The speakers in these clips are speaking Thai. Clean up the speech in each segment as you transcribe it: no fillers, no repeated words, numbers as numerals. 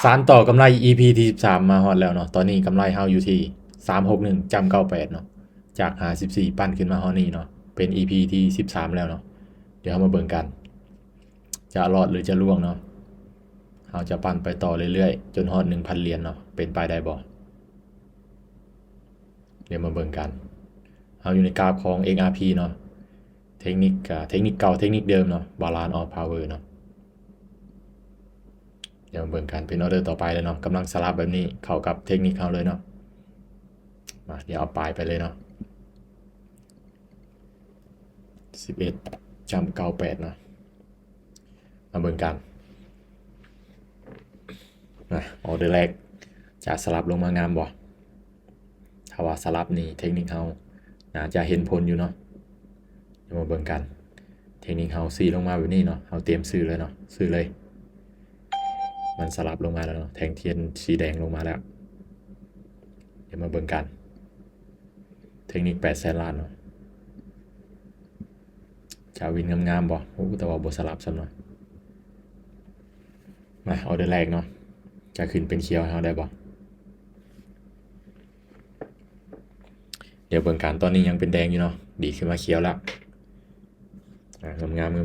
สานต่อกำไร EP ที่13มาฮอดแล้วเนาะตอนนี้กำไรเฮาอยู่ที่361จำ98เนาะจาก54ปั้นขึ้นมาฮอดนี้เนาะเป็น EP ที่13แล้วเนาะเดี๋ยวเรามาเบิ่งกันจะรอดหรือจะล่วงเนาะเฮาจะปั้นไปต่อเรื่อยๆจนฮอด 1,000 เหรียญเนาะเป็นไปได้บ่เดี๋ยวมาเบิ่งกันเฮาอยู่ในกราฟของ XRP เนาะเทคนิคเก่าเทคนิคเดิมเนาะ Balance of Power เนาะเดี๋ยวมาเบิ่งกันเป็นออเดอร์ต่อไปเลยเนาะกำลังสลับแบบนี้เข้ากับเทคนิคเฮาเลยเนาะมาเดี๋ยวเอาปลายไปเลยเนาะ11จำ98เนาะมาเบิ่งกันนะออเดอร์แรกจะสลับลงมางามบ่ถ้าว่าสลับนี่เทคนิคเฮาน่าจะเห็นผลอยู่เนาะเดี๋ยวมาเบิ่งกันเทคนิคเฮาซีลงมาแบบนี้เนาะเฮาเตรียมซื้อเลยเนาะซื้อเลยมันสลับลงมาแล้วเนาะแทงเทียนสีแดงลงมาแล้วเดี๋ยวมาเบิ่งกันเทคนิค8แสนล้านเนาะจะวินงามๆบ่โอ้แต่ว่าบ่สลับซะเนาะมาออเดอร์แรกเนาะจะขึ้นเป็นเขียวให้เฮาได้บ่เดี๋ยวเบิ่งกันตอนนี้ยังเป็นแดงอยู่เนาะดีขึ้นมาเขียวแล้วงามๆ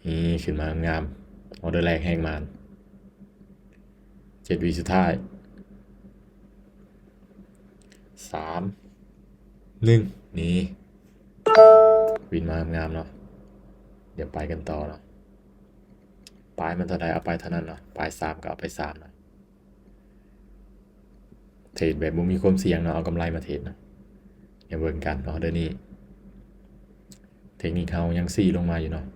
นี่ขึ้นมางามออเดอร์แรกแห้งมาน7วิสุดท้าย3 1นี่วินมางามเนาะเดี๋ยวไปกันต่อเนาะปลายมันเท่าใดเอาไปเท่านั้นเนาะปลาย3ก็เอาไป3เนาะเทรดแบบบ่มีความเสี่ยงเนาะเอากำไรมาเทรดเนาะอย่าเบิ่งกันเนาะเดี๋ยวนี้เทคนิคเฮายัง4ลงมาอยู่เนาะ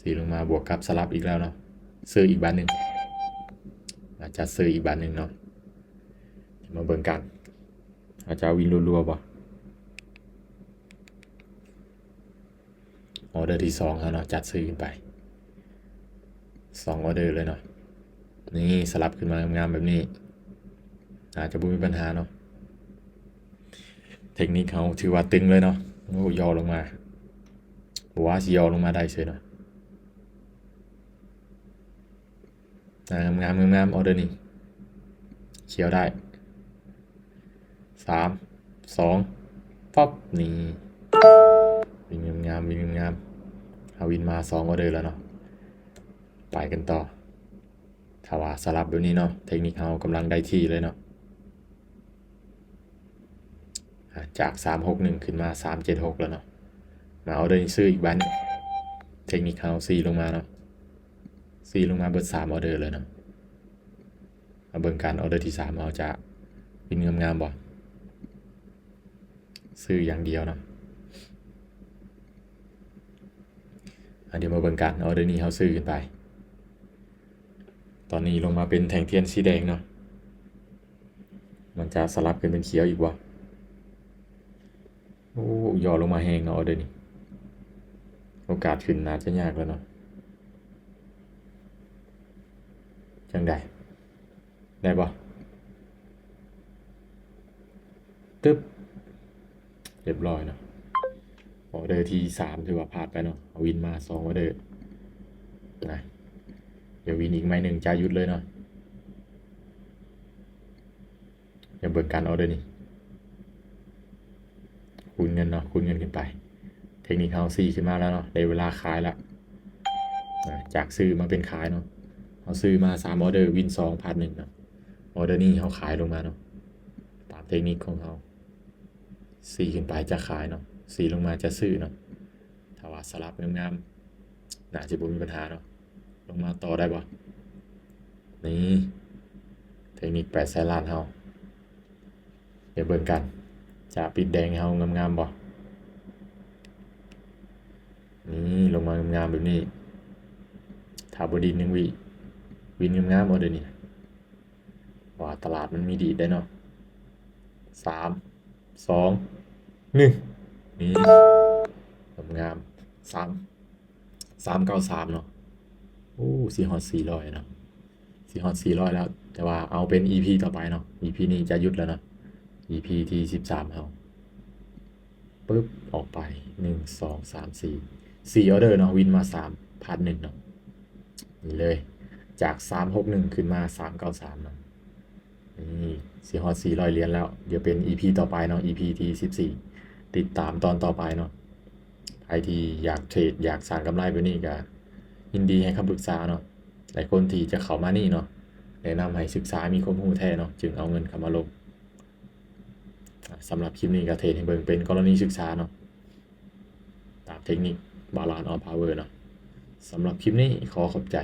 4ลงมาบวกกับสลับอีกแล้วเนาะซื้ออีกบาทนึงอาจจะซื้ออีกบาทนึงเนาะมาเบิ่งกันอาจจะวินรัวๆบ่ออเดอร์ที่2แล้วเนาะจัดซื้อขึ้นไป2ออเดอร์เลยเนาะนี่สลับขึ้นมางามๆแบบนี้อาจจะบ่มีปัญหาเนาะเทคนิคเขาถือว่าตึงเลยเนาะโอ้ย่อลงมาบ่ว่าสิย่อลงมาได้เฉยเนาะงามออเดอร์นี้เขียวได้3 2ป๊อบนี่วินงามเอาวินมา2ออเดอร์แล้วเนาะไปกันต่อถ้าว่าสลับแบบนี้เนาะเทคนิคเขากำลังได้ที่เลยเนาะจาก361ขึ้นมา376แล้วเนาะมาเอาเดินซื้ออีกบันเทคนิคเขา4ลงมาเนาะ4ลงมาเบิด3ออเดอร์เลยเนาะมาเบิ่งกันออเดอร์ที่3เอาจะวินงามบ่ซื้ออย่างเดียวเนาะเดี๋ยวมาเบิ่งกันออเดอร์นี้เขาซื้อขึ้นไปตอนนี้ลงมาเป็นแท่งเทียนสีแดงเนาะมันจะสลับกันเป็นเขียวอีกบ่โอ้ย่อลงมาแห้งเนาะออเดอร์นี้โอกาสขึ้นน่าจะยากแล้วเนาะจังได้บ่ตึ๊บเรียบร้อยเนาะออเดอร์ที่3ถือว่าพลาดไปเนาะเอาวินมา2ออเดอร์นะเดี๋ยววินอีกไม่หนึ่งจะหยุดเลยเนาะอย่าเบิกกันออเดอร์นี้คูณเงินเนาะคูณเงินขึ้นไปเทคนิคเฮา4ขึ้นมาแล้วเนาะได้เวลาขายแล้วจากซื้อมาเป็นขายเนาะเขาซื้อมา3ออเดอร์วิน2พลาด1เนาะออเดอร์นี้เขาขายลงมาเนาะตามเทคนิคของเขา4ขึ้นไปจะขายเนาะ4ลงมาจะซื้อเนาะถ้าว่าสลับงามๆน่าจะบ่มีปัญหาเนาะลงมาต่อได้บ่นี่เทคนิค8แสนล้านเฮาเดี๋ยวเบิ่งกันจะปิดแดงให้เฮางามๆบ่นี่ลงมางามๆแบบนี้ถ้าบ่ดี1วินงามๆเอาเดี๋ยวนี้ว่าตลาดมันมีดีดได้เนาะ3 2 1นี่งาม393เนาะโอ้สิฮอด400เนาะสิฮอด400แล้วแต่ว่าเอาเป็น EP ต่อไปเนาะ EP นี้จะหยุดแล้วเนาะ EP ที่13เฮาปึ๊บออกไป1 2 3 4 4ออเดอร์เนาะวินมา3พลาด1เนาะนี่เลย จาก361ขึ้นมา393เนาะนี่สิฮอด400เหรียญแล้วเดี๋ยวเป็น EP ต่อไปเนาะ EP ที่14ติดตามตอนต่อไปเนาะใครที่อยากเทรดอยากสร้างกำไรแบบนี้ก็ยินดีให้คำปรึกษาเนาะหลายคนที่จะเข้ามานี่เนาะแนะนำให้ศึกษามีความรู้แท้เนาะจึงเอาเงินเข้ามาลงสำหรับคลิปนี้ก็เทรดให้เบิ่งเป็นกรณีศึกษาเนาะตามเทคนิค Balance of Power เนาะสำหรับคลิปนี้ขอขอบใจ